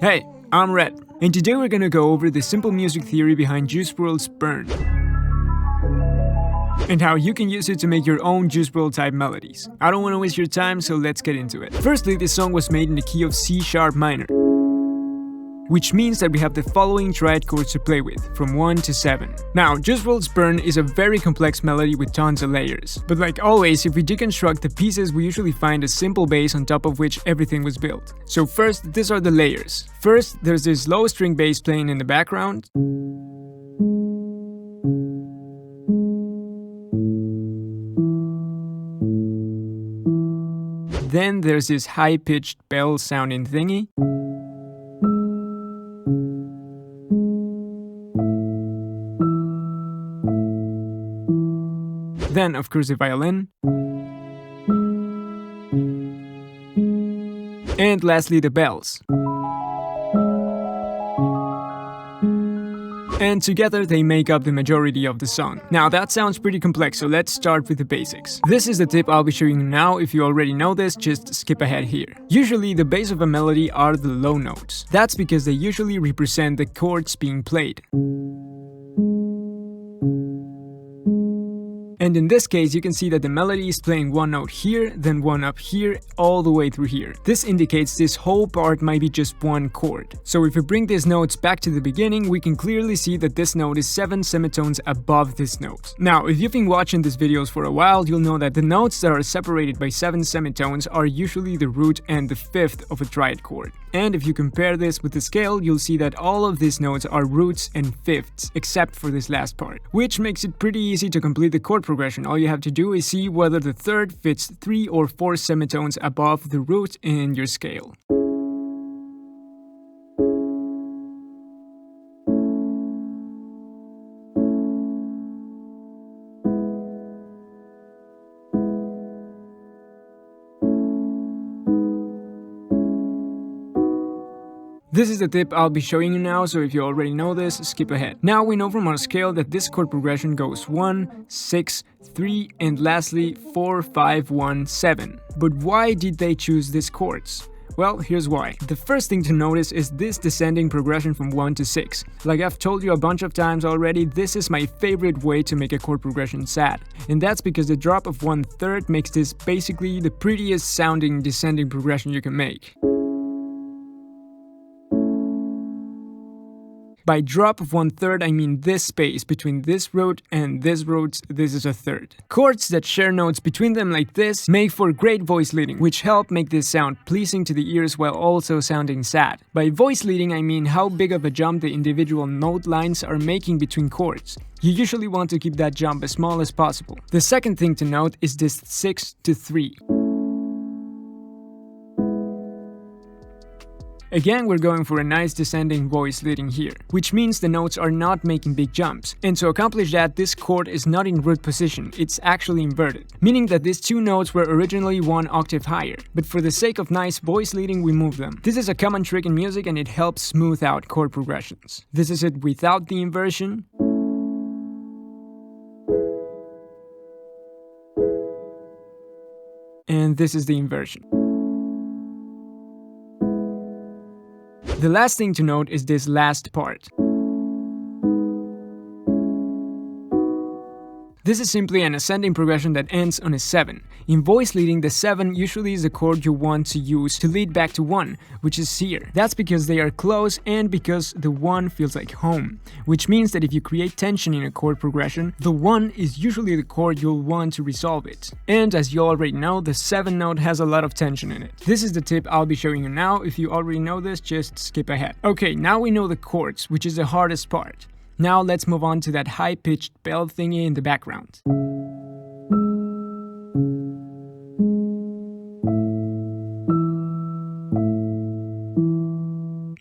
Hey, I'm Red, and today we're gonna go over the simple music theory behind Juice WRLD's Burn, and how you can use it to make your own Juice WRLD type melodies. I don't want to waste your time, so let's get into it. Firstly, this song was made in the key of C# minor, which means that we have the following triad chords to play with, from 1 to 7. Now, Juice WRLD's Burn is a very complex melody with tons of layers. But like always, if we deconstruct the pieces, we usually find a simple bass on top of which everything was built. So first, these are the layers. First, there's this low string bass playing in the background. Then there's this high-pitched bell sounding thingy. Then, of course, the violin. And lastly, the bells. And together they make up the majority of the song. Now that sounds pretty complex, so let's start with the basics. This is the tip I'll be showing you now. If you already know this, just skip ahead here. Usually the base of a melody are the low notes. That's because they usually represent the chords being played. And in this case, you can see that the melody is playing one note here, then one up here, all the way through here. This indicates this whole part might be just one chord. So if we bring these notes back to the beginning, we can clearly see that this note is 7 semitones above this note. Now, if you've been watching these videos for a while, you'll know that the notes that are separated by 7 semitones are usually the root and the fifth of a triad chord. And if you compare this with the scale, you'll see that all of these notes are roots and fifths, except for this last part, which makes it pretty easy to complete the chord progression. All you have to do is see whether the third fits 3 or 4 semitones above the root in your scale. This is the tip I'll be showing you now, so if you already know this, skip ahead. Now we know from our scale that this chord progression goes 1, 6, 3, and lastly 4, 5, 1, 7. But why did they choose these chords? Well, here's why. The first thing to notice is this descending progression from 1 to 6. Like I've told you a bunch of times already, this is my favorite way to make a chord progression sad. And that's because the drop of 1/3 makes this basically the prettiest sounding descending progression you can make. By drop of 1/3, I mean this space between this root and this root. This is a third. Chords that share notes between them like this make for great voice leading, which help make this sound pleasing to the ears while also sounding sad. By voice leading, I mean how big of a jump the individual note lines are making between chords. You usually want to keep that jump as small as possible. The second thing to note is this 6 to 3. Again, we're going for a nice descending voice leading here, which means the notes are not making big jumps. And to accomplish that, this chord is not in root position, it's actually inverted, meaning that these two notes were originally 1 octave higher, but for the sake of nice voice leading, we move them. This is a common trick in music and it helps smooth out chord progressions. This is it without the inversion. And this is the inversion. The last thing to note is this last part. This is simply an ascending progression that ends on a 7. In voice leading, the 7 usually is the chord you want to use to lead back to 1, which is here. That's because they are close and because the 1 feels like home, which means that if you create tension in a chord progression, the 1 is usually the chord you'll want to resolve it. And as you already know, the 7 note has a lot of tension in it. This is the tip I'll be showing you now. If you already know this, just skip ahead. Okay, now we know the chords, which is the hardest part. Now let's move on to that high-pitched bell thingy in the background.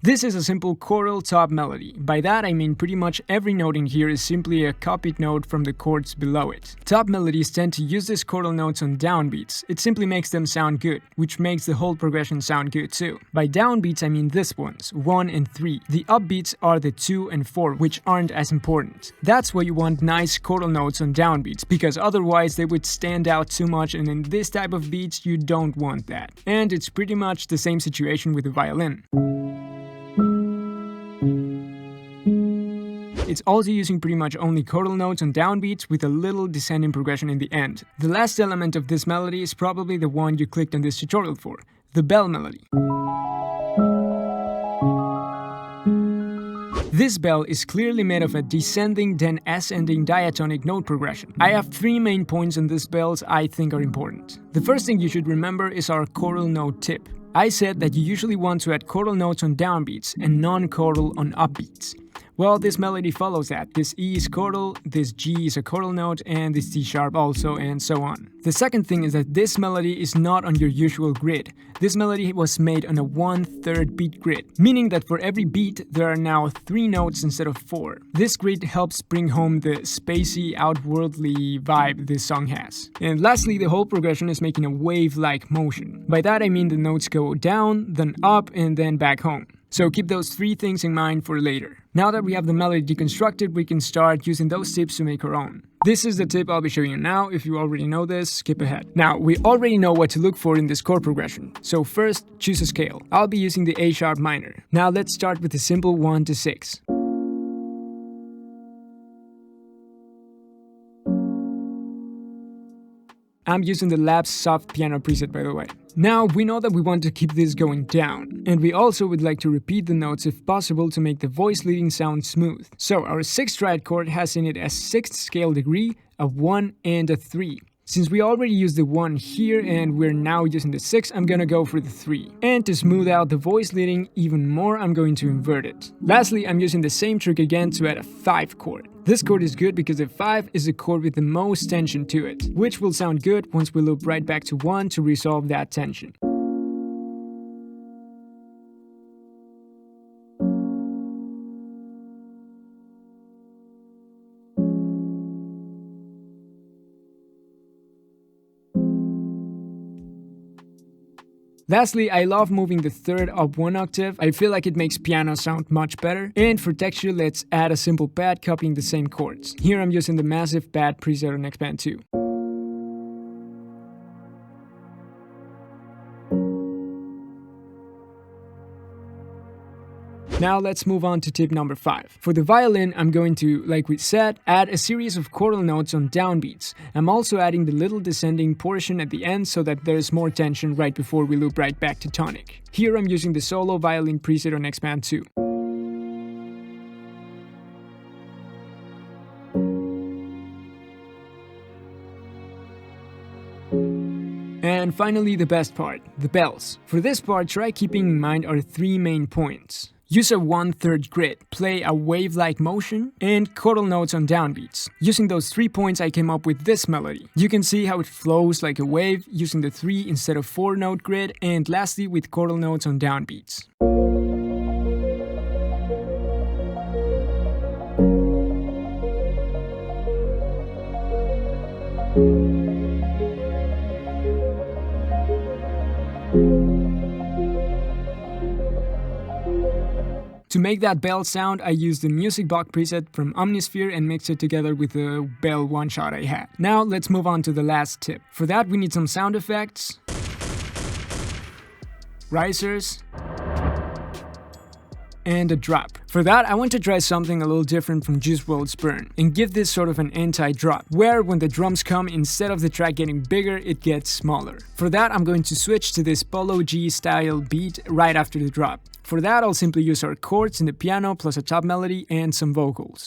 This is a simple choral top melody. By that I mean pretty much every note in here is simply a copied note from the chords below it. Top melodies tend to use these choral notes on downbeats. It simply makes them sound good, which makes the whole progression sound good too. By downbeats I mean these ones, 1 and 3. The upbeats are the 2 and 4, which aren't as important. That's why you want nice choral notes on downbeats, because otherwise they would stand out too much, and in this type of beats you don't want that. And it's pretty much the same situation with the violin. It's also using pretty much only chordal notes on downbeats with a little descending progression in the end. The last element of this melody is probably the one you clicked on this tutorial for, the bell melody. This bell is clearly made of a descending then ascending diatonic note progression. I have 3 main points on these bells I think are important. The first thing you should remember is our chordal note tip. I said that you usually want to add chordal notes on downbeats and non-chordal on upbeats. Well, this melody follows that. This E is chordal, this G is a chordal note, and this C sharp also, and so on. The second thing is that this melody is not on your usual grid. This melody was made on a 1/3 beat grid, meaning that for every beat there are now 3 notes instead of 4. This grid helps bring home the spacey, outworldly vibe this song has. And lastly, the whole progression is making a wave-like motion. By that I mean the notes go down, then up, and then back home. So keep those 3 things in mind for later. Now that we have the melody deconstructed, we can start using those tips to make our own. This is the tip I'll be showing you now. If you already know this, skip ahead. Now, we already know what to look for in this chord progression. So first, choose a scale. I'll be using the A sharp minor. Now let's start with the simple 1 to 6. I'm using the Labs soft piano preset, by the way. Now, we know that we want to keep this going down, and we also would like to repeat the notes if possible to make the voice leading sound smooth. So our 6th stride chord has in it a 6th scale degree, a 1 and a 3. Since we already used the 1 here and we're now using the 6, I'm gonna go for the 3. And to smooth out the voice leading even more, I'm going to invert it. Lastly, I'm using the same trick again to add a 5 chord. This chord is good because the 5 is the chord with the most tension to it, which will sound good once we loop right back to 1 to resolve that tension. Lastly, I love moving the 3rd up 1 octave. I feel like it makes piano sound much better. And for texture, let's add a simple pad copying the same chords. Here I'm using the massive pad preset on Expand 2. Now let's move on to tip number 5. For the violin, I'm going to, like we said, add a series of chordal notes on downbeats. I'm also adding the little descending portion at the end so that there's more tension right before we loop right back to tonic. Here I'm using the solo violin preset on Expand 2. And finally, the best part, the bells. For this part, try keeping in mind our 3 main points. Use a 1/3 grid, play a wave-like motion, and chordal notes on downbeats. Using those 3 points, I came up with this melody. You can see how it flows like a wave, using the 3 instead of 4 note grid, and lastly with chordal notes on downbeats. To make that bell sound, I used the Music Box preset from Omnisphere and mixed it together with the bell one-shot I had. Now let's move on to the last tip. For that we need some sound effects, risers, and a drop. For that, I want to try something a little different from Juice WRLD's Burn and give this sort of an anti-drop, where when the drums come, instead of the track getting bigger, it gets smaller. For that, I'm going to switch to this Polo G style beat right after the drop. For that, I'll simply use our chords in the piano plus a top melody and some vocals.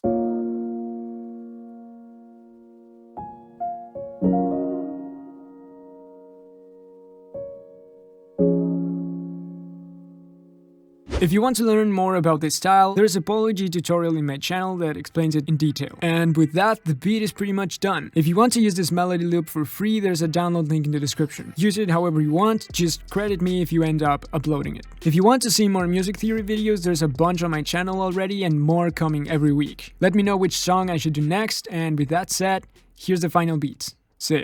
If you want to learn more about this style, there's a Polo G tutorial in my channel that explains it in detail. And with that, the beat is pretty much done. If you want to use this melody loop for free, there's a download link in the description. Use it however you want, just credit me if you end up uploading it. If you want to see more music theory videos, there's a bunch on my channel already and more coming every week. Let me know which song I should do next, and with that said, here's the final beat. See ya.